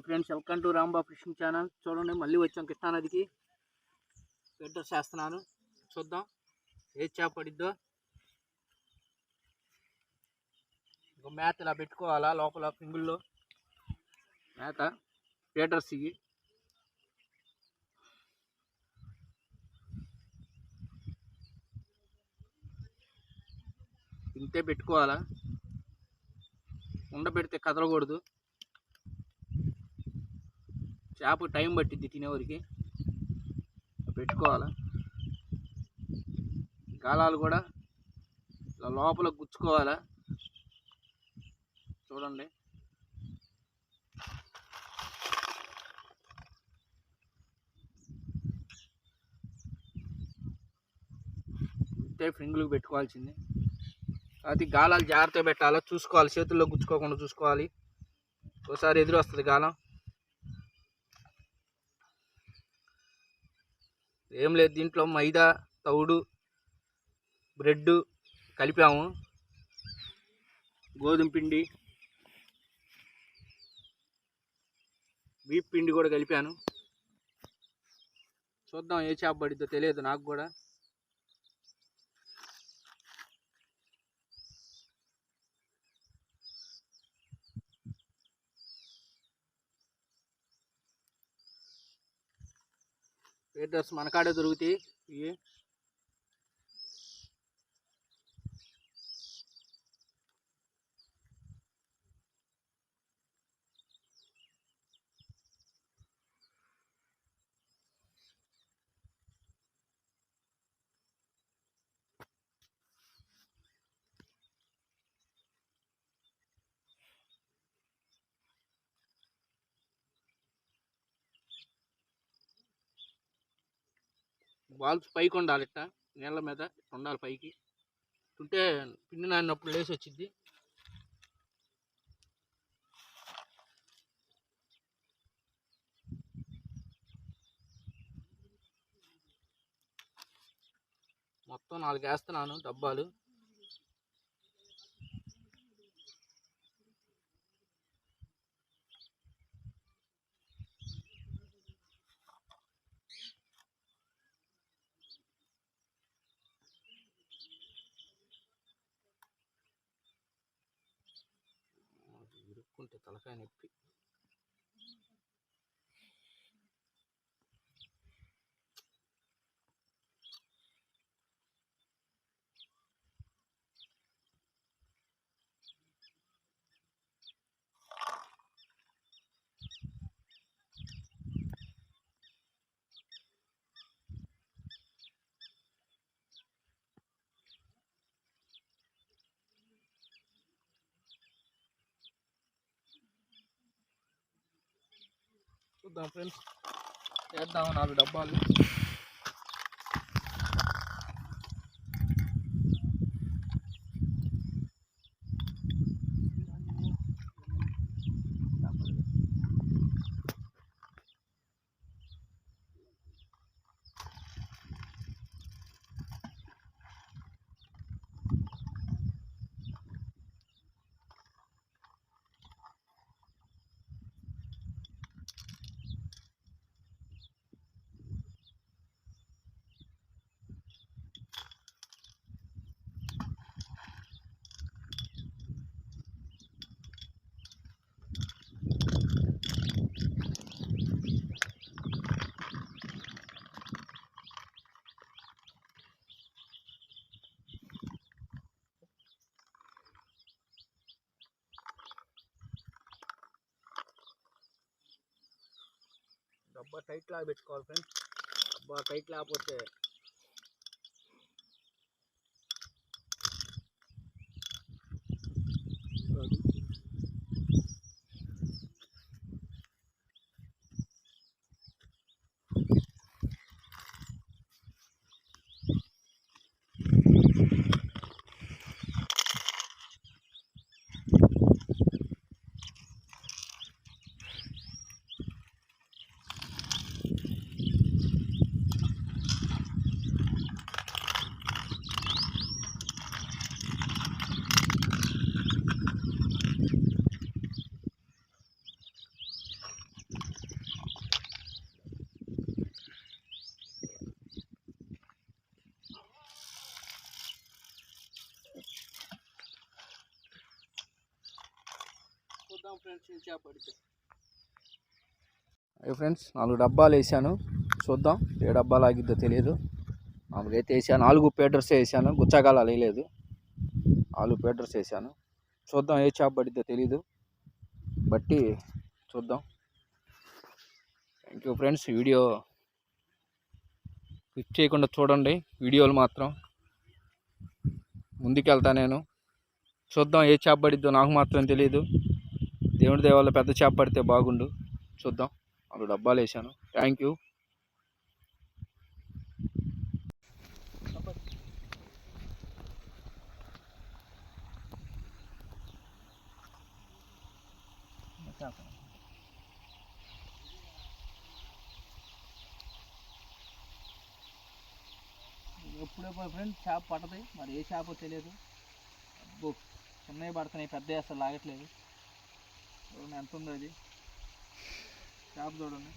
Friends, welcome to రాంబా fishing channel. చూడండి, మళ్ళీ వచ్చాం కృష్ణా నదికి. ఫిల్టర్ చేస్తున్నాను, చూద్దాం ఏ చేప పడిద్దో. ఇంకో మేత ఇలా పెట్టుకోవాలా లోపల పింగుల్లో. మేత ఫిల్టర్స్ ఇవి. ఇంతే పెట్టుకోవాలా, ఉండబెడితే కదలకూడదు. చేప టైం పట్టిద్ది తినేవరికి. పెట్టుకోవాలా. గాలాలు కూడా ఇలా లోపల గుచ్చుకోవాలా. చూడండి, ఇంతే ఫింగులకు పెట్టుకోవాల్సింది. అది గాలాలు జాగ్రత్తగా పెట్టాలా, చూసుకోవాలి, చేతుల్లో గుచ్చుకోకుండా చూసుకోవాలి. ఒకసారి ఎదురు వస్తుంది గాలం. ఏం లేదు, దీంట్లో మైదా, తౌడు, బ్రెడ్ కలిపాము, గోధుమ పిండి, వీప్ పిండి కూడా కలిపాను. చూద్దాం ఏ చేప పడిద్దో, తెలియదు నాకు కూడా. ఫీడర్స్ మనకాడే దొరుకుతాయి ఇవి. బాల్స్ పైకి ఉండాలి, ఇట్ట నీళ్ళ మీద ఉండాలి పైకి. ఉంటే పిండి నానినప్పుడు లేచి వచ్చింది. మొత్తం 4 వేస్తున్నాను డబ్బాలు. ఇరుక్కుంటే తలకాయ నొప్పి. చూద్దాం ఫ్రెండ్స్, చేద్దాము 4 డబ్బాలు. డబ్బా టైట్ లాగా పెట్టుకోవాలి ఫ్రెండ్స్. డబ్బా టైట్ లేకపోతే ఫ్రెండ్స్ 4 డబ్బాలు వేసాను, చూద్దాం ఏ డబ్బాలు ఆగిద్దో తెలియదు. మామూలుగా వేసాను 4 పీటర్స్ వేసాను, గుచ్చాగాలాలు వేయలేదు. 4 పీటర్స్ వేసాను, చూద్దాం ఏ చేప పడిద్దో తెలీదు, బట్టి చూద్దాం. Thank you friends. Video click చేయకుండా చూడండి, వీడియోలు మాత్రం ముందుకెళ్తా నేను. చూద్దాం ఏ చేప పడిద్దో నాకు మాత్రం తెలియదు. దేవుడి దయ వల్ల పెద్ద చేప పడితే బాగుండు, చూద్దాం. 4 డబ్బాలు వేసాను. Thank you. ఎప్పుడే పోయి ఫ్రెండ్స్ చేప పట్టది, మరి ఏ చేపో తెలియదు. అబ్బో చిన్నవి పడుతున్నాయి, పెద్ద అసలు లాగట్లేదు. చూడండి ఎంత ఉందో అది చేప. చూడండి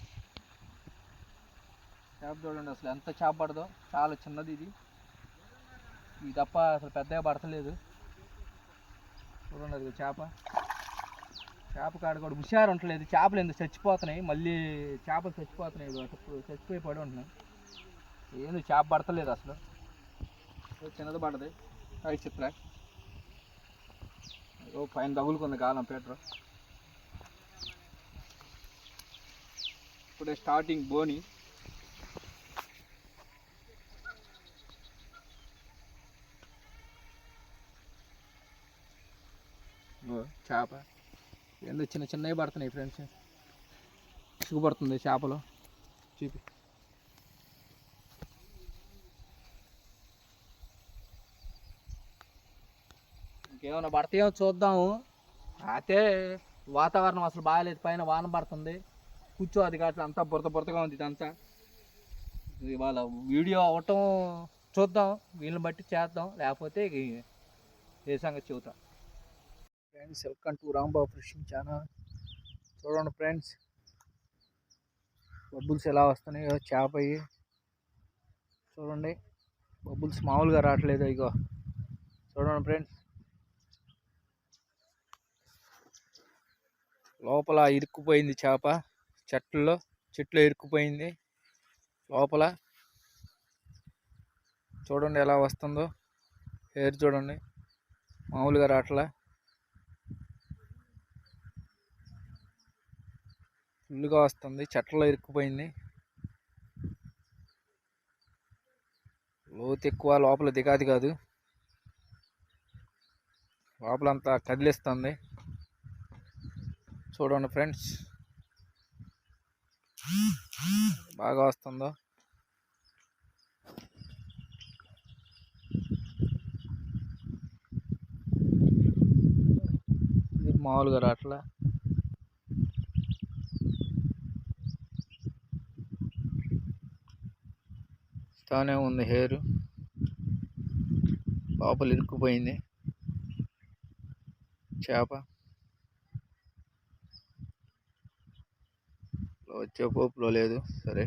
చేప చూడండి, అసలు ఎంత చేప పడదో. చాలా చిన్నది ఇది తప్ప అసలు పెద్దగా పడతలేదు. చూడండి అది చేప కాడ కూడా హుషారు ఉండలేదు. చేపలు ఎందుకు చచ్చిపోతున్నాయి, మళ్ళీ చేపలు చచ్చిపోతున్నాయి, చచ్చిపోయి పడి ఉంటున్నాయి. ఏంది చేప పడతలేదు అసలు, చిన్నది పడది. అవి చిత్ర పైన తగులుకుంది గాలం పీటర్. ఇప్పుడే స్టార్టింగ్ బోని. చేప ఎందుకు చిన్నవి పడుతున్నాయి ఫ్రెండ్స్, సిగ్గుపడుతుంది చేపలు చూపి. ఇంకేమైనా పడతాయో చూద్దాము. అయితే వాతావరణం అసలు బాగాలేదు, పైన వాన పడుతుంది, కూర్చోది కాదు, అంతా బురదగా ఉంది ఇదంతా. ఇవాళ వీడియో అవ్వటం చూద్దాం, వీళ్ళని బట్టి చేద్దాం, లేకపోతే ఏ సంగతి చెబుతాం. Friends welcome to Rambabu fishing channel. చూడండి ఫ్రెండ్స్ బబుల్స్ ఎలా వస్తున్నాయో చేప అయ్యి. చూడండి బబుల్స్ మామూలుగా రావట్లేదు. ఇగో చూడండి ఫ్రెండ్స్, లోపల ఇరుక్కుపోయింది చేప, చెట్లు ఇరుక్కుపోయింది లోపల. చూడండి ఎలా వస్తుందో, హెయిర్ చూడండి మామూలుగా రావట్లా, ఫుల్గా వస్తుంది, చెట్లలో ఇరుక్కుపోయింది. లోతు ఎక్కువ, లోపల దిగాది కాదు, లోపలంతా కదిలిస్తుంది. చూడండి ఫ్రెండ్స్ బాగా వస్తుందో. మామూలుగా రాట్లా, ఇస్తానే ఉంది హెయిర్, లోపల ఇరుక్కుపోయింది చేప. వచ్చే పోపులో లేదు. సరే.